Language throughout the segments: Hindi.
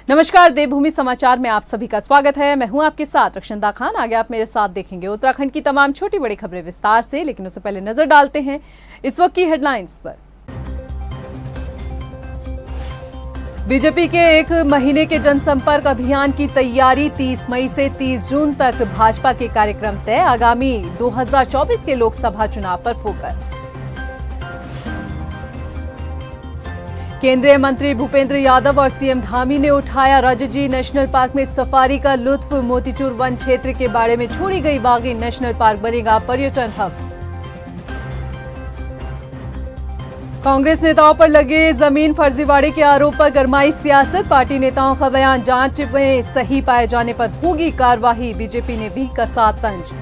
नमस्कार, देवभूमि समाचार में आप सभी का स्वागत है। मैं हूं आपके साथ रक्षंदा खान। आगे आप मेरे साथ देखेंगे उत्तराखंड की तमाम छोटी बड़ी खबरें विस्तार से, लेकिन उससे पहले नजर डालते हैं इस वक्त की हेडलाइंस पर। बीजेपी के एक महीने के जनसंपर्क अभियान की तैयारी। 30 मई से 30 जून तक भाजपा के कार्यक्रम तय। आगामी 2024 के लोकसभा चुनाव पर फोकस। केंद्रीय मंत्री भूपेंद्र यादव और सीएम धामी ने उठाया राजाजी नेशनल पार्क में सफारी का लुत्फ। मोतीचूर वन क्षेत्र के बाड़े में छोड़ी गई बागी नेशनल पार्क बनेगा पर्यटन हब। कांग्रेस नेताओं पर लगे जमीन फर्जीवाड़े के आरोप पर गरमाई सियासत। पार्टी नेताओं का बयान, जांच में सही पाए जाने पर होगी कार्रवाई। बीजेपी ने भी कसा तंज।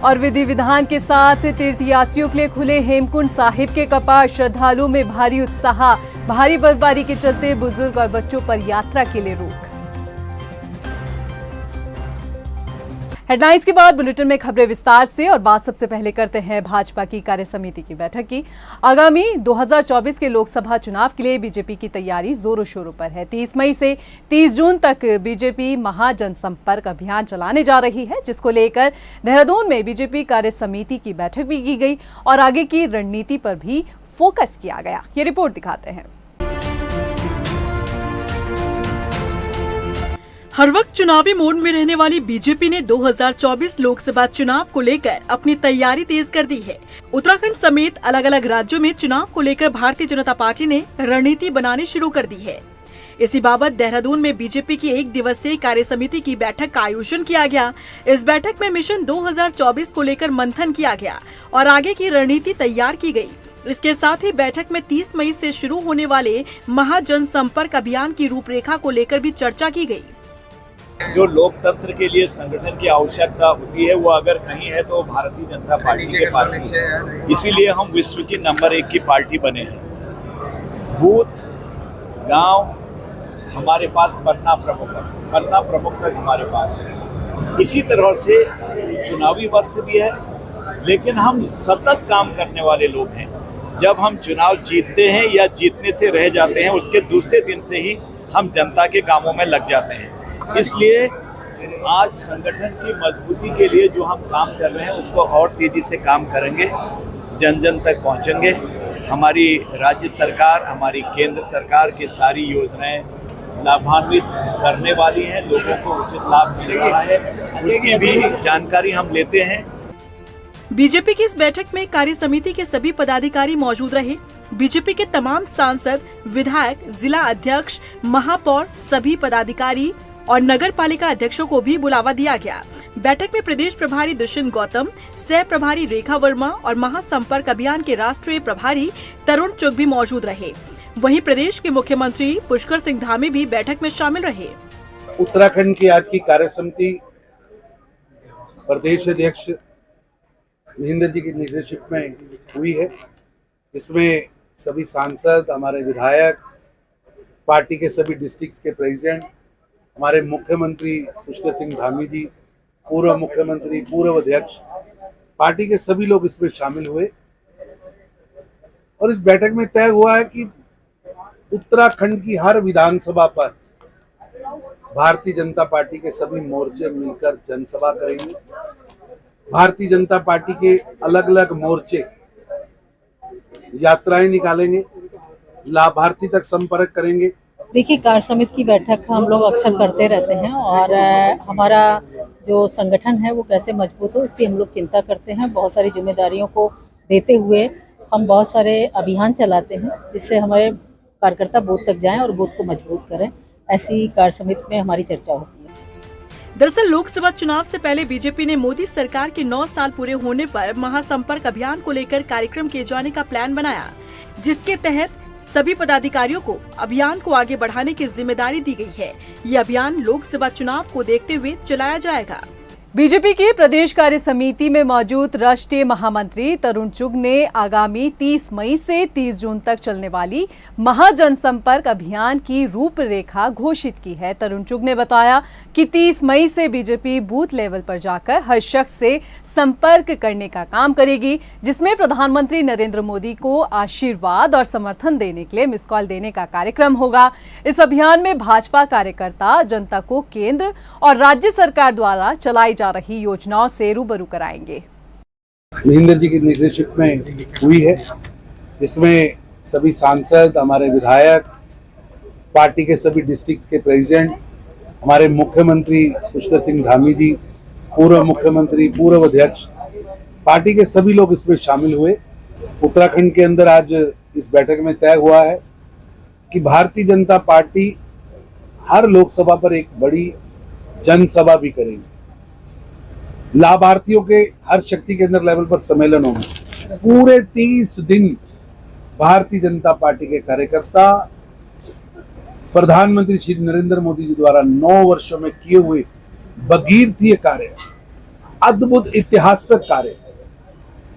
और विधि विधान के साथ तीर्थयात्रियों के लिए खुले हेमकुंड साहिब के कपाट। श्रद्धालुओं में भारी उत्साह। भारी बर्फबारी के चलते बुजुर्ग और बच्चों पर यात्रा के लिए रोक। हेडलाइंस के बाद बुलेटिन में खबरें विस्तार से। और बात सबसे पहले करते हैं भाजपा की कार्य समिति की बैठक की। आगामी 2024 के लोकसभा चुनाव के लिए बीजेपी की तैयारी जोरों शोरों पर है। 30 मई से 30 जून तक बीजेपी महाजनसंपर्क अभियान चलाने जा रही है, जिसको लेकर देहरादून में बीजेपी कार्य समिति की बैठक भी की गई और आगे की रणनीति पर भी फोकस किया गया। ये रिपोर्ट दिखाते हैं। हर वक्त चुनावी मोड में रहने वाली बीजेपी ने 2024 लोकसभा चुनाव को लेकर अपनी तैयारी तेज कर दी है। उत्तराखंड समेत अलग अलग राज्यों में चुनाव को लेकर भारतीय जनता पार्टी ने रणनीति बनानी शुरू कर दी है। इसी बाबत देहरादून में बीजेपी की 1 दिवसीय कार्य समिति की बैठक का आयोजन किया गया। इस बैठक में मिशन 2024 को लेकर मंथन किया गया और आगे की रणनीति तैयार की गयी। इसके साथ ही बैठक में 30 मई से शुरू होने वाले महाजनसंपर्क अभियान की रूपरेखा को लेकर भी चर्चा की गयी। जो लोकतंत्र के लिए संगठन की आवश्यकता होती है वो अगर कहीं है तो भारतीय जनता पार्टी के पास ही है। इसीलिए हम विश्व की नंबर 1 की पार्टी बने हैं। बूथ गांव हमारे पास पन्ना प्रमुख तक हमारे पास है। इसी तरह से चुनावी वर्ष भी है, लेकिन हम सतत काम करने वाले लोग हैं। जब हम चुनाव जीतते हैं या जीतने से रह जाते हैं, उसके दूसरे दिन से ही हम जनता के कामों में लग जाते हैं। इसलिए आज संगठन की मजबूती के लिए जो हम काम कर रहे हैं उसको और तेजी से काम करेंगे, जन जन तक पहुंचेंगे। हमारी राज्य सरकार, हमारी केंद्र सरकार की सारी योजनाएं लाभान्वित करने वाली हैं, लोगों को उचित लाभ मिल रहा है, उसकी भी जानकारी हम लेते हैं। बीजेपी की इस बैठक में कार्य समिति के सभी पदाधिकारी मौजूद रहे। बीजेपी के तमाम सांसद, विधायक, जिला अध्यक्ष, महापौर, सभी पदाधिकारी और नगर पालिका अध्यक्षों को भी बुलावा दिया गया। बैठक में प्रदेश प्रभारी दुष्यंत गौतम, सह प्रभारी रेखा वर्मा और महासंपर्क अभियान के राष्ट्रीय प्रभारी तरुण चुग भी मौजूद रहे। वहीं प्रदेश के मुख्यमंत्री पुष्कर सिंह धामी भी बैठक में शामिल रहे। उत्तराखंड की आज की कार्य समिति प्रदेश अध्यक्ष महेंद्र जी की निर्देशित में हुई है। इसमें सभी सांसद, हमारे विधायक, पार्टी के सभी डिस्ट्रिक्ट के प्रेसिडेंट, हमारे मुख्यमंत्री पुष्कर सिंह धामी जी, पूर्व मुख्यमंत्री, पूर्व अध्यक्ष, पार्टी के सभी लोग इसमें शामिल हुए। और इस बैठक में तय हुआ है कि उत्तराखंड की हर विधानसभा पर भारतीय जनता पार्टी के सभी मोर्चे मिलकर जनसभा करेंगे। भारतीय जनता पार्टी के अलग अलग मोर्चे यात्राएं निकालेंगे, लाभार्थी तक संपर्क करेंगे। देखिए, कार्य समिति की बैठक हम लोग अक्सर करते रहते हैं और हमारा जो संगठन है वो कैसे मजबूत हो इसकी हम लोग चिंता करते हैं। बहुत सारी जिम्मेदारियों को देते हुए हम बहुत सारे अभियान चलाते हैं, जिससे हमारे कार्यकर्ता बूथ तक जाएं और बूथ को मजबूत करें। ऐसी कार्य समिति में हमारी चर्चा होती है। दरअसल लोकसभा चुनाव से पहले बीजेपी ने मोदी सरकार के 9 साल पूरे होने पर महासंपर्क अभियान को लेकर कार्यक्रम किए जाने का प्लान बनाया, जिसके तहत सभी पदाधिकारियों को अभियान को आगे बढ़ाने की जिम्मेदारी दी गई है। ये अभियान लोकसभा चुनाव को देखते हुए चलाया जाएगा। बीजेपी की प्रदेश कार्य समिति में मौजूद राष्ट्रीय महामंत्री तरुण चुग ने आगामी 30 मई से 30 जून तक चलने वाली महाजनसंपर्क अभियान की रूपरेखा घोषित की है। तरुण चुग ने बताया कि 30 मई से बीजेपी बूथ लेवल पर जाकर हर शख्स से संपर्क करने का काम करेगी, जिसमें प्रधानमंत्री नरेंद्र मोदी को आशीर्वाद और समर्थन देने के लिए मिस कॉल देने का कार्यक्रम होगा। इस अभियान में भाजपा कार्यकर्ता जनता को केंद्र और राज्य सरकार द्वारा चलाई जा रही योजनाओं से रूबरू कराएंगे। महेंद्र जी की लीडरशिप में हुई है, जिसमें सभी सांसद, हमारे विधायक, पार्टी के सभी डिस्ट्रिक्ट्स के प्रेसिडेंट, हमारे मुख्यमंत्री पुष्कर सिंह धामी जी, पूर्व मुख्यमंत्री, पूर्व अध्यक्ष, पार्टी के सभी लोग इसमें शामिल हुए। उत्तराखंड के अंदर आज इस बैठक में तय हुआ है कि भारतीय जनता पार्टी हर लोकसभा पर एक बड़ी जनसभा भी करेगी। लाभार्थियों के हर शक्ति केंद्र लेवल पर सम्मेलन होंगे। पूरे 30 दिन भारतीय जनता पार्टी के कार्यकर्ता प्रधानमंत्री श्री नरेंद्र मोदी जी द्वारा 9 वर्षों में किए हुए भगीरथीय कार्य, अद्भुत ऐतिहासिक कार्य,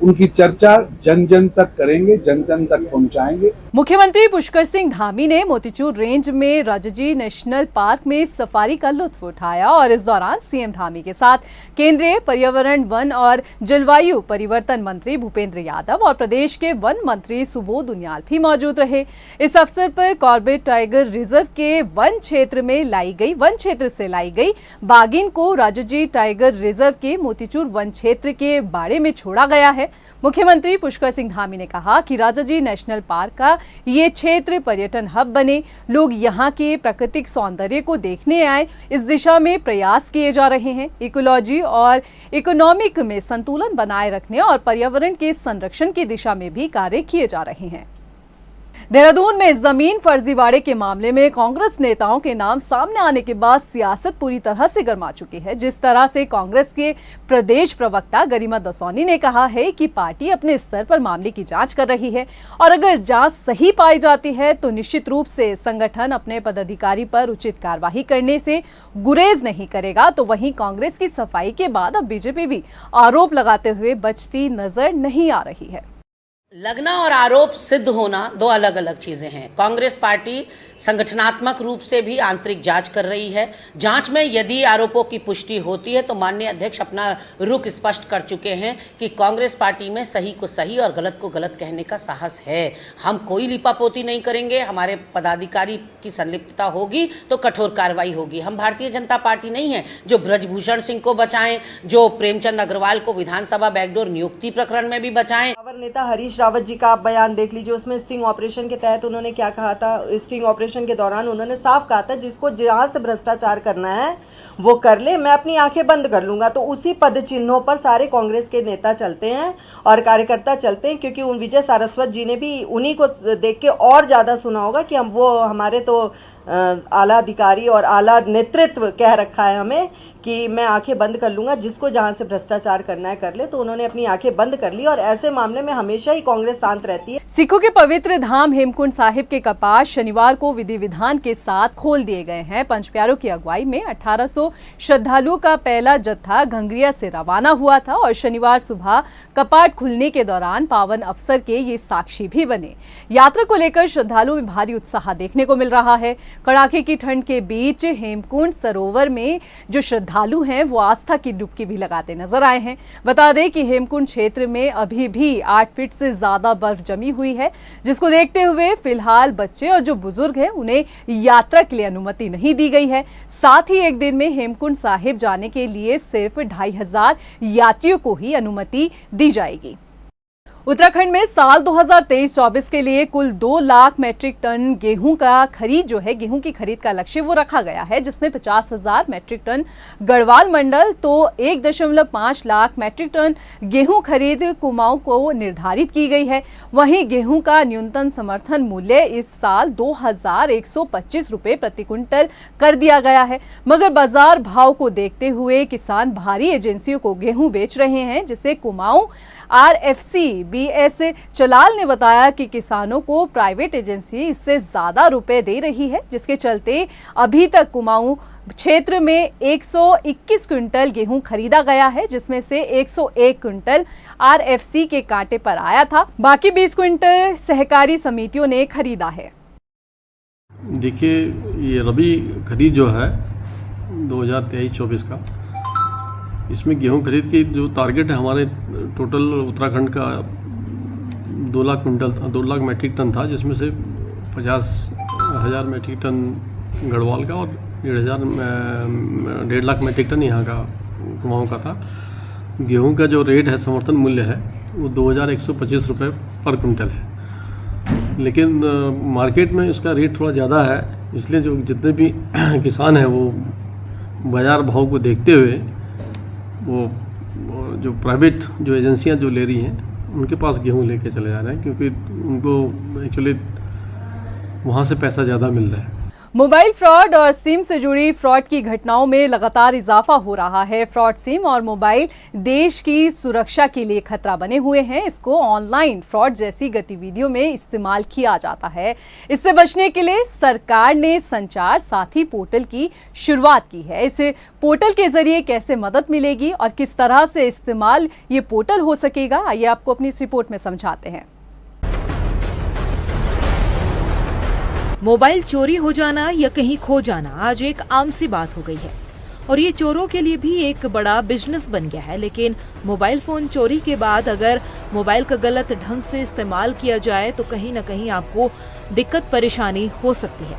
उनकी चर्चा जन जन तक करेंगे, जन जन तक पहुंचाएंगे। मुख्यमंत्री पुष्कर सिंह धामी ने मोतीचूर रेंज में राजाजी नेशनल पार्क में सफारी का लुत्फ उठाया और इस दौरान सीएम धामी के साथ केंद्रीय पर्यावरण, वन और जलवायु परिवर्तन मंत्री भूपेंद्र यादव और प्रदेश के वन मंत्री सुबोध उनियाल भी मौजूद रहे। इस अवसर पर कॉर्बेट टाइगर रिजर्व के वन क्षेत्र से लाई गई बाघिन को राजाजी टाइगर रिजर्व के मोतीचूर वन क्षेत्र के बाड़े में छोड़ा गया है। मुख्यमंत्री पुष्कर सिंह धामी ने कहा कि राजाजी नेशनल पार्क का ये क्षेत्र पर्यटन हब बने, लोग यहाँ के प्राकृतिक सौंदर्य को देखने आए, इस दिशा में प्रयास किए जा रहे हैं। इकोलॉजी और इकोनॉमिक में संतुलन बनाए रखने और पर्यावरण के संरक्षण की दिशा में भी कार्य किए जा रहे हैं। देहरादून में जमीन फर्जीवाड़े के मामले में कांग्रेस नेताओं के नाम सामने आने के बाद सियासत पूरी तरह से गर्मा चुकी है। जिस तरह से कांग्रेस के प्रदेश प्रवक्ता गरिमा दसौनी ने कहा है कि पार्टी अपने स्तर पर मामले की जांच कर रही है और अगर जांच सही पाई जाती है तो निश्चित रूप से संगठन अपने पदाधिकारी पर उचित कार्रवाई करने से गुरेज नहीं करेगा। तो वहीं कांग्रेस की सफाई के बाद अब बीजेपी भी आरोप लगाते हुए बचती नजर नहीं आ रही है। लगना और आरोप सिद्ध होना दो अलग अलग चीजें हैं। कांग्रेस पार्टी संगठनात्मक रूप से भी आंतरिक जांच कर रही है। जांच में यदि आरोपों की पुष्टि होती है तो माननीय अध्यक्ष अपना रुख स्पष्ट कर चुके हैं कि कांग्रेस पार्टी में सही को सही और गलत को गलत कहने का साहस है। हम कोई लिपापोती नहीं करेंगे। हमारे पदाधिकारी की संलिप्तता होगी तो कठोर कार्रवाई होगी। हम भारतीय जनता पार्टी नहीं है जो ब्रजभूषण सिंह को बचाएं, जो प्रेमचंद अग्रवाल को विधानसभा बैकडोर नियुक्ति प्रकरण में भी बचाएं। नेता हरीश रावत जी का आप बयान देख लीजिए, उसमें स्टिंग ऑपरेशन के तहत उन्होंने क्या कहा था। स्टिंग ऑपरेशन के दौरान उन्होंने साफ कहा था जिसको जहां से भ्रष्टाचार करना है वो कर ले, मैं अपनी आंखें बंद कर लूंगा। तो उसी पद चिन्हों पर सारे कांग्रेस के नेता चलते हैं और कार्यकर्ता चलते हैं, क्योंकि उन विजय सारस्वत जी ने भी उन्हीं को देख के और ज्यादा सुना होगा कि हम वो हमारे तो आला अधिकारी और आला नेतृत्व कह रखा है हमें कि मैं आंखें बंद कर लूंगा, जिसको जहां से भ्रष्टाचार करना है कर ले। तो उन्होंने अपनी आंखें बंद कर ली और ऐसे मामले में हमेशा ही कांग्रेस शांत रहती है। सिखों के पवित्र धाम हेमकुंड साहिब के कपाट शनिवार को विधि विधान के साथ खोल दिए गए हैं। पंच प्यारों की अगुवाई में 1800 श्रद्धालुओं का पहला जत्था घंगरिया से रवाना हुआ था और शनिवार सुबह कपाट खुलने के दौरान पावन अवसर के ये साक्षी भी बने। यात्रा को लेकर श्रद्धालुओं में भारी उत्साह देखने को मिल रहा है। कड़ाके की ठंड के बीच हेमकुंड सरोवर में जो श्रद्धालु हैं वो आस्था की डुबकी भी लगाते नजर आए हैं। बता दें कि हेमकुंड क्षेत्र में अभी भी 8 फीट से ज्यादा बर्फ जमी हुई है, जिसको देखते हुए फिलहाल बच्चे और जो बुजुर्ग हैं उन्हें यात्रा के लिए अनुमति नहीं दी गई है। साथ ही एक दिन में हेमकुंड साहिब जाने के लिए सिर्फ 2500 यात्रियों को ही अनुमति दी जाएगी। उत्तराखंड में साल 2023-24 के लिए कुल 2 लाख मैट्रिक टन गेहूं का खरीद जो है, गेहूं की खरीद का लक्ष्य वो रखा गया है, जिसमें 50,000 मैट्रिक टन गढ़वाल मंडल तो 1.5 लाख मैट्रिक टन गेहूं खरीद कुमाऊं को निर्धारित की गई है। वहीं गेहूं का न्यूनतम समर्थन मूल्य इस साल 2125 रुपए प्रति क्विंटल कर दिया गया है, मगर बाजार भाव को देखते हुए किसान भारी एजेंसियों को गेहूं बेच रहे हैं, जिसे कुमाऊं RFC BS चलाल ने बताया कि किसानों को प्राइवेट एजेंसी इससे ज्यादा रुपए दे रही है, जिसके चलते अभी तक कुमाऊं क्षेत्र में 121 क्विंटल गेहूं खरीदा गया है, जिसमें से 101 क्विंटल आरएफसी के कांटे पर आया था। बाकी 20 क्विंटल सहकारी समितियों ने खरीदा है। देखिए, ये रबी खरीद जो है 2023-24 का, इसमें गेहूं खरीद की जो टारगेट है हमारे टोटल उत्तराखंड का 2 लाख मैट्रिक टन था, जिसमें से 50,000 मैट्रिक टन गढ़वाल का और 1.5 लाख मैट्रिक टन यहाँ का कुमाऊँ का था। गेहूं का जो रेट है, समर्थन मूल्य है, वो 2,125 रुपये पर कुंटल है, लेकिन मार्केट में इसका रेट थोड़ा ज़्यादा है। इसलिए जो जितने भी किसान हैं वो बाज़ार भाव को देखते हुए वो जो प्राइवेट जो एजेंसियां जो ले रही हैं उनके पास गेहूं लेके चले जा रहे हैं, क्योंकि उनको एक्चुअली वहाँ से पैसा ज़्यादा मिल रहा है। मोबाइल फ्रॉड और सिम से जुड़ी फ्रॉड की घटनाओं में लगातार इजाफा हो रहा है। फ्रॉड सिम और मोबाइल देश की सुरक्षा के लिए खतरा बने हुए हैं। इसको ऑनलाइन फ्रॉड जैसी गतिविधियों में इस्तेमाल किया जाता है। इससे बचने के लिए सरकार ने संचार साथी पोर्टल की शुरुआत की है। इस पोर्टल के जरिए कैसे मदद मिलेगी और किस तरह से इस्तेमाल ये पोर्टल हो सकेगा, आइए आपको अपनी इस रिपोर्ट में समझाते हैं। मोबाइल चोरी हो जाना या कहीं खो जाना आज एक आम सी बात हो गई है और ये चोरों के लिए भी एक बड़ा बिजनेस बन गया है। लेकिन मोबाइल फोन चोरी के बाद अगर मोबाइल का गलत ढंग से इस्तेमाल किया जाए तो कहीं न कहीं आपको दिक्कत परेशानी हो सकती है,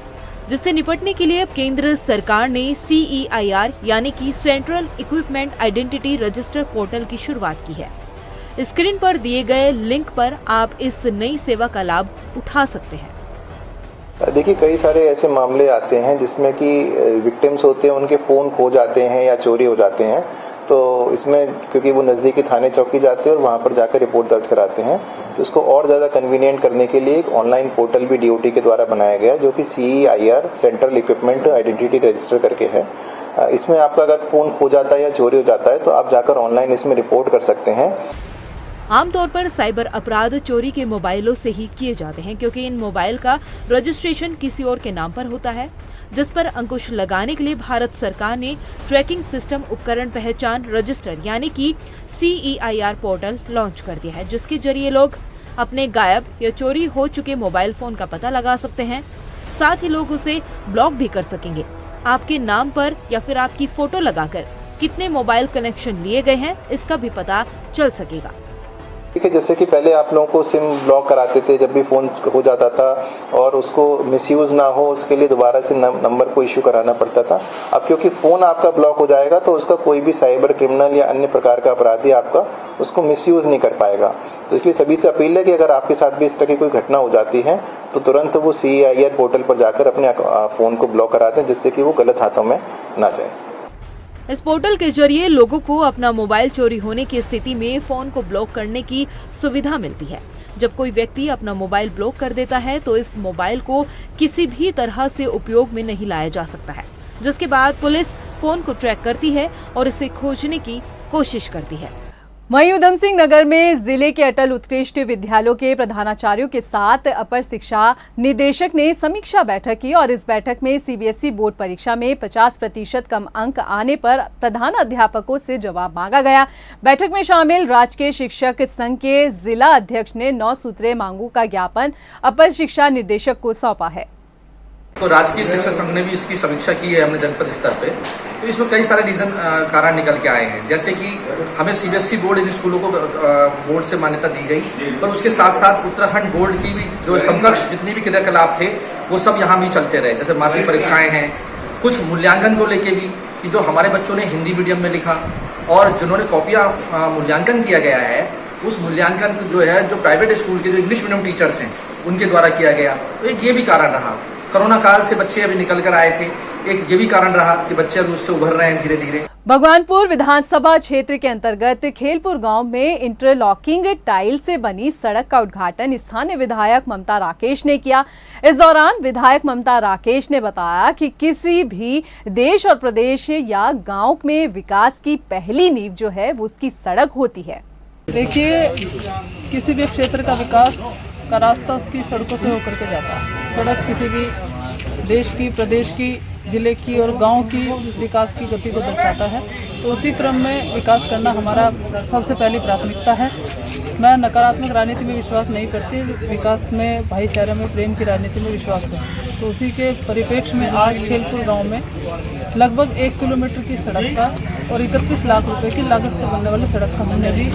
जिससे निपटने के लिए अब केंद्र सरकार ने CEIR यानी कि central equipment identity register portal की शुरुआत की है। स्क्रीन पर दिए गए लिंक पर आप इस नई सेवा का लाभ उठा सकते हैं। देखिए, कई सारे ऐसे मामले आते हैं जिसमें कि विक्टिम्स होते हैं, उनके फ़ोन खो जाते हैं या चोरी हो जाते हैं। तो इसमें क्योंकि वो नज़दीकी थाने चौकी जाते हैं और वहाँ पर जाकर रिपोर्ट दर्ज कराते हैं, तो इसको और ज़्यादा कन्वीनियंट करने के लिए एक ऑनलाइन पोर्टल भी DOT के द्वारा बनाया गया, जो कि CEIR central equipment identity register करके है। इसमें आपका अगर फ़ोन खो जाता है या चोरी हो जाता है तो आप जाकर ऑनलाइन इसमें रिपोर्ट कर सकते हैं। आमतौर पर साइबर अपराध चोरी के मोबाइलों से ही किए जाते हैं, क्योंकि इन मोबाइल का रजिस्ट्रेशन किसी और के नाम पर होता है, जिस पर अंकुश लगाने के लिए भारत सरकार ने ट्रैकिंग सिस्टम उपकरण पहचान रजिस्टर यानी कि CEIR पोर्टल लॉन्च कर दिया है, जिसके जरिए लोग अपने गायब या चोरी हो चुके मोबाइल फोन का पता लगा सकते हैं। साथ ही लोग उसे ब्लॉक भी कर सकेंगे। आपके नाम पर या फिर आपकी फोटो लगाकर कितने मोबाइल कनेक्शन लिए गए हैं इसका भी पता चल सकेगा। ठीक है, जैसे कि पहले आप लोगों को सिम ब्लॉक कराते थे जब भी फ़ोन हो जाता था, और उसको मिसयूज़ ना हो उसके लिए दोबारा से नंबर को इशू कराना पड़ता था। अब क्योंकि फ़ोन आपका ब्लॉक हो जाएगा तो उसका कोई भी साइबर क्रिमिनल या अन्य प्रकार का अपराधी आपका उसको मिसयूज़ नहीं कर पाएगा। तो इसलिए सभी से अपील है कि अगर आपके साथ भी इस तरह की कोई घटना हो जाती है तो तुरंत वो CEIR पोर्टल पर जाकर अपने फ़ोन को ब्लॉक कराते हैं, जिससे कि वो गलत हाथों में ना जाए। इस पोर्टल के जरिए लोगों को अपना मोबाइल चोरी होने की स्थिति में फोन को ब्लॉक करने की सुविधा मिलती है। जब कोई व्यक्ति अपना मोबाइल ब्लॉक कर देता है तो इस मोबाइल को किसी भी तरह से उपयोग में नहीं लाया जा सकता है, जिसके बाद पुलिस फोन को ट्रैक करती है और इसे खोजने की कोशिश करती है। वहीं उधम सिंह नगर में जिले के अटल उत्कृष्ट विद्यालयों के प्रधानाचार्यों के साथ अपर शिक्षा निदेशक ने समीक्षा बैठक की और इस बैठक में CBSE बोर्ड परीक्षा में 50% कम अंक आने पर प्रधानाध्यापकों से जवाब मांगा गया। बैठक में शामिल राजकीय शिक्षक संघ के जिला अध्यक्ष ने 9 सूत्रीय मांगों का ज्ञापन अपर शिक्षा निदेशक को सौंपा है। तो राजकीय शिक्षा संघ ने भी इसकी समीक्षा की है हमने जनपद स्तर पे। तो इसमें कई सारे कारण निकल के आए हैं, जैसे कि हमें CBSE बोर्ड इन स्कूलों को बोर्ड से मान्यता दी गई, पर उसके साथ साथ उत्तराखंड बोर्ड की भी जो समकक्ष जितनी भी क्रियाकलाप थे वो सब यहाँ भी चलते रहे। जैसे मासिक परीक्षाएं हैं, कुछ मूल्यांकन को लेके भी कि जो हमारे बच्चों ने हिंदी मीडियम में लिखा और जिन्होंने कॉपियाँ मूल्यांकन किया गया है, उस मूल्यांकन जो है जो प्राइवेट स्कूल के जो इंग्लिश मीडियम टीचर्स हैं उनके द्वारा किया गया। तो एक ये भी कारण रहा। कोरोना काल से बच्चे अभी निकल कर आए थे, एक ये भी कारण रहा कि बच्चे अब उससे उभर रहे हैं धीरे धीरे। भगवानपुर विधानसभा क्षेत्र के अंतर्गत खेलपुर गांव में इंटरलॉकिंग टाइल से बनी सड़क का उद्घाटन स्थानीय विधायक ममता राकेश ने किया। इस दौरान विधायक ममता राकेश ने बताया कि किसी भी देश और प्रदेश या गांव में विकास की पहली नींव जो है वो उसकी सड़क होती है। देखिए, किसी भी क्षेत्र का विकास का रास्ता उसकी सड़कों से होकर के जाता है। सड़क किसी भी देश की, प्रदेश की जिले की और गांव की विकास की गति को दर्शाता है। तो उसी क्रम में विकास करना हमारा सबसे पहली प्राथमिकता है। मैं नकारात्मक राजनीति में विश्वास नहीं करती, विकास में, भाईचारे में, प्रेम की राजनीति में विश्वास करती। तो उसी के परिप्रेक्ष्य में आज खेलपुर गांव में लगभग 1 किलोमीटर की सड़क का और 31 लाख रुपए की लागत से बनने वाली सड़क का हमने भी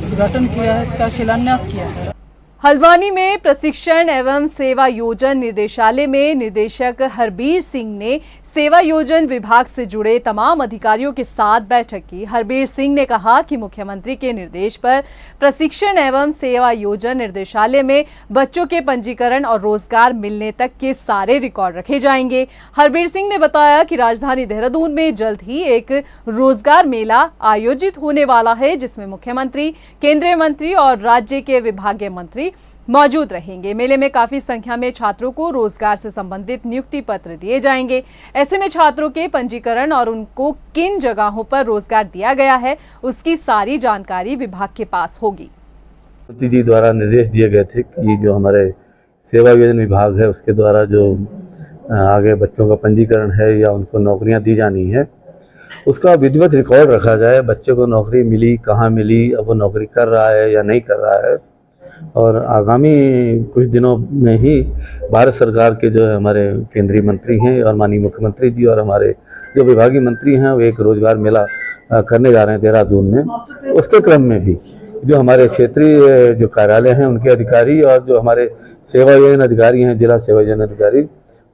उद्घाटन किया है, इसका शिलान्यास किया है। हल्द्वानी में प्रशिक्षण एवं सेवा योजन निर्देशालय में निदेशक हरबीर सिंह ने सेवा योजन विभाग से जुड़े तमाम अधिकारियों के साथ बैठक की। हरबीर सिंह ने कहा कि मुख्यमंत्री के निर्देश पर प्रशिक्षण एवं सेवा योजन निर्देशालय में बच्चों के पंजीकरण और रोजगार मिलने तक के सारे रिकॉर्ड रखे जाएंगे। हरबीर सिंह ने बताया कि राजधानी देहरादून में जल्द ही एक रोजगार मेला आयोजित होने वाला है, जिसमें मुख्यमंत्री, केंद्रीय मंत्री और राज्य के विभागीय मंत्री मौजूद रहेंगे। मेले में काफी संख्या में छात्रों को रोजगार से संबंधित नियुक्ति पत्र दिए जाएंगे। ऐसे में छात्रों के पंजीकरण और उनको किन जगहों पर रोजगार दिया गया है, उसकी सारी जानकारी विभाग के पास होगी। मोदी जी द्वारा निर्देश दिए गए थे कि जो हमारे सेवा योजन विभाग है उसके द्वारा जो आगे बच्चों का पंजीकरण है या उनको नौकरियां दी जानी है, उसका विधिवत रिकॉर्ड रखा जाए। बच्चे को नौकरी मिली, कहाँ मिली, अब वो नौकरी कर रहा है या नहीं कर रहा है। और आगामी कुछ दिनों में ही भारत सरकार के जो हमारे केंद्रीय मंत्री हैं और माननीय मुख्यमंत्री जी और हमारे जो विभागीय मंत्री हैं वो एक रोजगार मेला करने जा रहे हैं देहरादून में। उसके क्रम में भी जो हमारे क्षेत्रीय जो कार्यालय हैं उनके अधिकारी और जो हमारे सेवा योजन अधिकारी हैं, जिला सेवा योजन अधिकारी,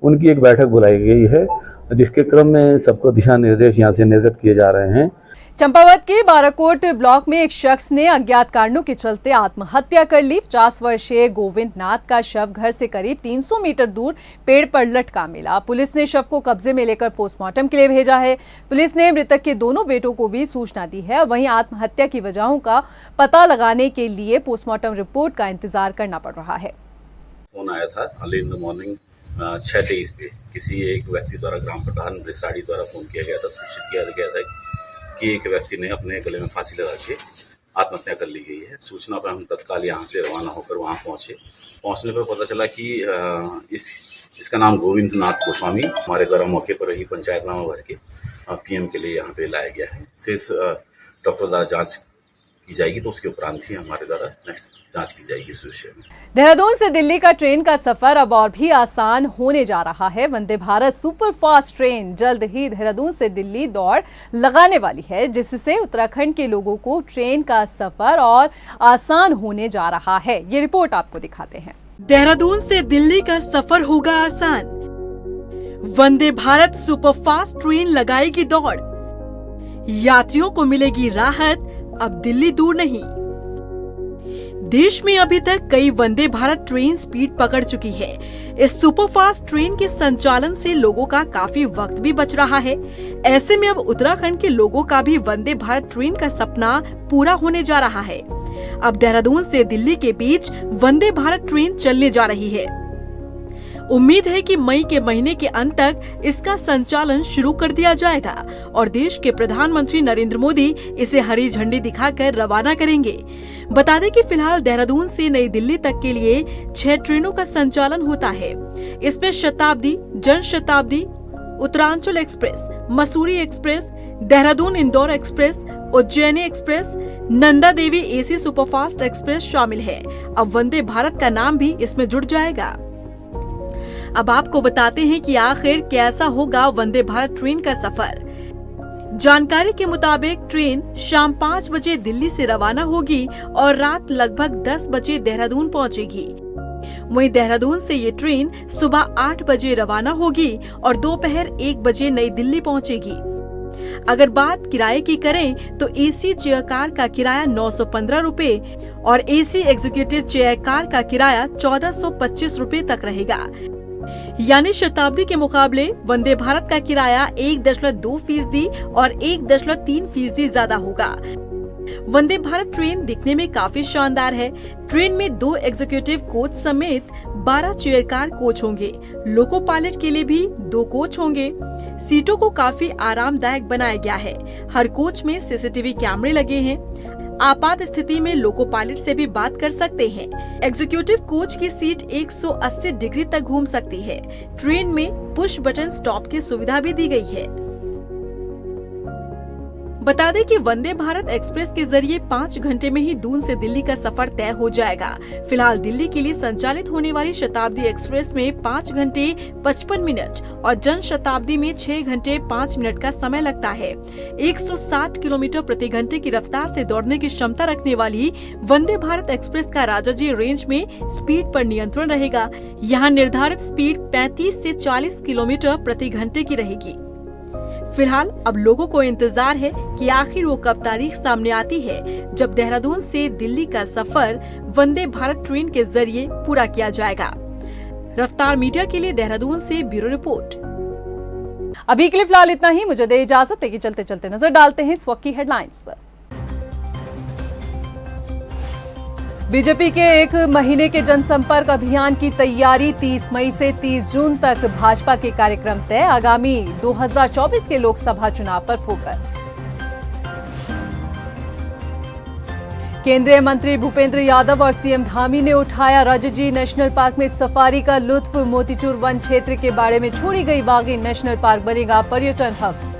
उनकी एक बैठक बुलाई गई है, जिसके क्रम में सबको दिशा निर्देश यहाँ से निर्गत किए जा रहे हैं। चंपावत के बाराकोट ब्लॉक में एक शख्स ने अज्ञात कारणों के चलते आत्महत्या कर ली। 50 वर्षीय गोविंद नाथ का शव घर से करीब 300 मीटर दूर पेड़ पर लटका मिला। पुलिस ने शव को कब्जे में लेकर पोस्टमार्टम के लिए भेजा है। पुलिस ने मृतक के दोनों बेटों को भी सूचना दी है। वहीं आत्महत्या की वजहों का पता लगाने के लिए पोस्टमार्टम रिपोर्ट का इंतजार करना पड़ रहा है। फोन आया था अर्ली इन द मॉर्निंग 6:23 पे किसी एक व्यक्ति द्वारा, ग्राम प्रधान ब्रिस्टाड़ी द्वारा फोन किया गया था, सूचित किया गया था कि एक व्यक्ति ने अपने गले में फांसी लगा के आत्महत्या कर ली गई है। सूचना पर हम तत्काल यहाँ से रवाना होकर वहाँ पहुँचे। पहुँचने पर पता चला कि इसका नाम गोविंद नाथ गोस्वामी हमारे द्वारा मौके पर ही पंचायतनामा भर के पीएम के लिए यहाँ पे लाया गया है। शेष डॉक्टर द्वारा जाँच की जाएगी, तो उसके उपरांत ही हमारे द्वारा नेक्स्ट जांच की जाएगी इस विषय में। देहरादून से दिल्ली का ट्रेन का सफर अब और भी आसान होने जा रहा है। Vande Bharat super fast train जल्द ही देहरादून से दिल्ली दौड़ लगाने वाली है, जिससे उत्तराखंड के लोगों को ट्रेन का सफर और आसान होने जा रहा है। ये रिपोर्ट आपको दिखाते हैं। देहरादून से दिल्ली का सफर होगा आसान। वंदे भारत सुपरफास्ट ट्रेन लगाएगी दौड़, यात्रियों को मिलेगी राहत, अब दिल्ली दूर नहीं। देश में अभी तक कई वंदे भारत ट्रेन स्पीड पकड़ चुकी है। इस सुपरफास्ट ट्रेन के संचालन से लोगों का काफी वक्त भी बच रहा है। ऐसे में अब उत्तराखंड के लोगों का भी वंदे भारत ट्रेन का सपना पूरा होने जा रहा है। अब देहरादून से दिल्ली के बीच वंदे भारत ट्रेन चलने जा रही है। उम्मीद है कि मई के महीने के अंत तक इसका संचालन शुरू कर दिया जाएगा और देश के प्रधानमंत्री नरेंद्र मोदी इसे हरी झंडी दिखाकर रवाना करेंगे। बता दें कि फिलहाल देहरादून से नई दिल्ली तक के लिए 6 ट्रेनों का संचालन होता है। इसमें Shatabdi, Jan Shatabdi, Uttaranchal express, Mussoorie express, Dehradun Indore express, Ujjaini express, Nanda Devi AC superfast express शामिल है। अब वंदे भारत का नाम भी इसमें जुड़ जाएगा। अब आपको बताते हैं कि आखिर कैसा होगा वंदे भारत ट्रेन का सफर। जानकारी के मुताबिक ट्रेन शाम 5 बजे दिल्ली से रवाना होगी और रात लगभग 10 बजे देहरादून पहुंचेगी। वहीं देहरादून से ये ट्रेन सुबह 8 बजे रवाना होगी और दोपहर 1 बजे नई दिल्ली पहुंचेगी। अगर बात किराए की करें तो एसी चेयर कार का किराया 915 रुपए और एसी एग्जीक्यूटिव चेयर कार का किराया 1425 रुपए तक रहेगा। यानी शताब्दी के मुकाबले वंदे भारत का किराया 1.2% और 1.3% ज्यादा होगा। वंदे भारत ट्रेन दिखने में काफी शानदार है। ट्रेन में 2 एग्जीक्यूटिव कोच समेत 12 चेयर कार कोच होंगे। लोको पायलट के लिए भी 2 कोच होंगे। सीटों को काफी आरामदायक बनाया गया है। हर कोच में सीसीटीवी कैमरे लगे हैं। आपात स्थिति में लोको पायलट से भी बात कर सकते हैं। एग्जीक्यूटिव कोच की सीट 180 डिग्री तक घूम सकती है। ट्रेन में पुश बटन स्टॉप की सुविधा भी दी गई है। बता दें कि वंदे भारत एक्सप्रेस के जरिए 5 घंटे में ही दून से दिल्ली का सफर तय हो जाएगा। फिलहाल दिल्ली के लिए संचालित होने वाली शताब्दी एक्सप्रेस में 5 घंटे 55 मिनट और जन शताब्दी में 6 घंटे 5 मिनट का समय लगता है। 160 किलोमीटर प्रति घंटे की रफ्तार से दौड़ने की क्षमता रखने वाली वंदे भारत एक्सप्रेस का राजाजी रेंज में स्पीड पर नियंत्रण रहेगा। यहाँ निर्धारित स्पीड 35 से 40 किलोमीटर प्रति घंटे की रहेगी। फिलहाल अब लोगों को इंतजार है कि आखिर वो कब तारीख सामने आती है जब देहरादून से दिल्ली का सफर वंदे भारत ट्रेन के जरिए पूरा किया जाएगा। रफ्तार मीडिया के लिए देहरादून से ब्यूरो रिपोर्ट। अभी के लिए फिलहाल इतना ही। मुझे दे इजाजत है कि चलते चलते नजर डालते हैं इस वक्त की हेडलाइंस पर। बीजेपी के 1 महीने के जनसंपर्क अभियान की तैयारी। 30 मई से 30 जून तक भाजपा के कार्यक्रम तय। आगामी 2024 के लोकसभा चुनाव पर फोकस। केंद्रीय मंत्री भूपेंद्र यादव और सीएम धामी ने उठाया राजाजी नेशनल पार्क में सफारी का लुत्फ। मोतीचूर वन क्षेत्र के बाड़े में छोड़ी गई बागी नेशनल पार्क बनेगा पर्यटन हब।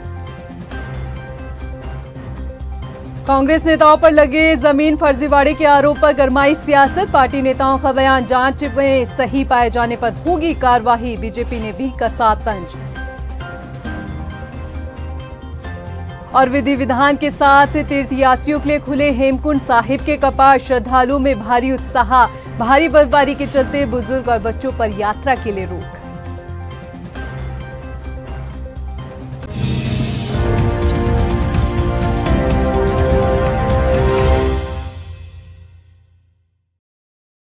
कांग्रेस नेताओं पर लगे जमीन फर्जीवाड़े के आरोप पर गरमाई सियासत। पार्टी नेताओं का बयान, जांच में सही पाए जाने पर होगी कार्रवाई। बीजेपी ने भी कसा तंज। और विधि विधान के साथ तीर्थयात्रियों के लिए खुले हेमकुंड साहिब के कपाट। श्रद्धालुओं में भारी उत्साह। भारी बर्फबारी के चलते बुजुर्ग और बच्चों पर यात्रा के लिए रोक।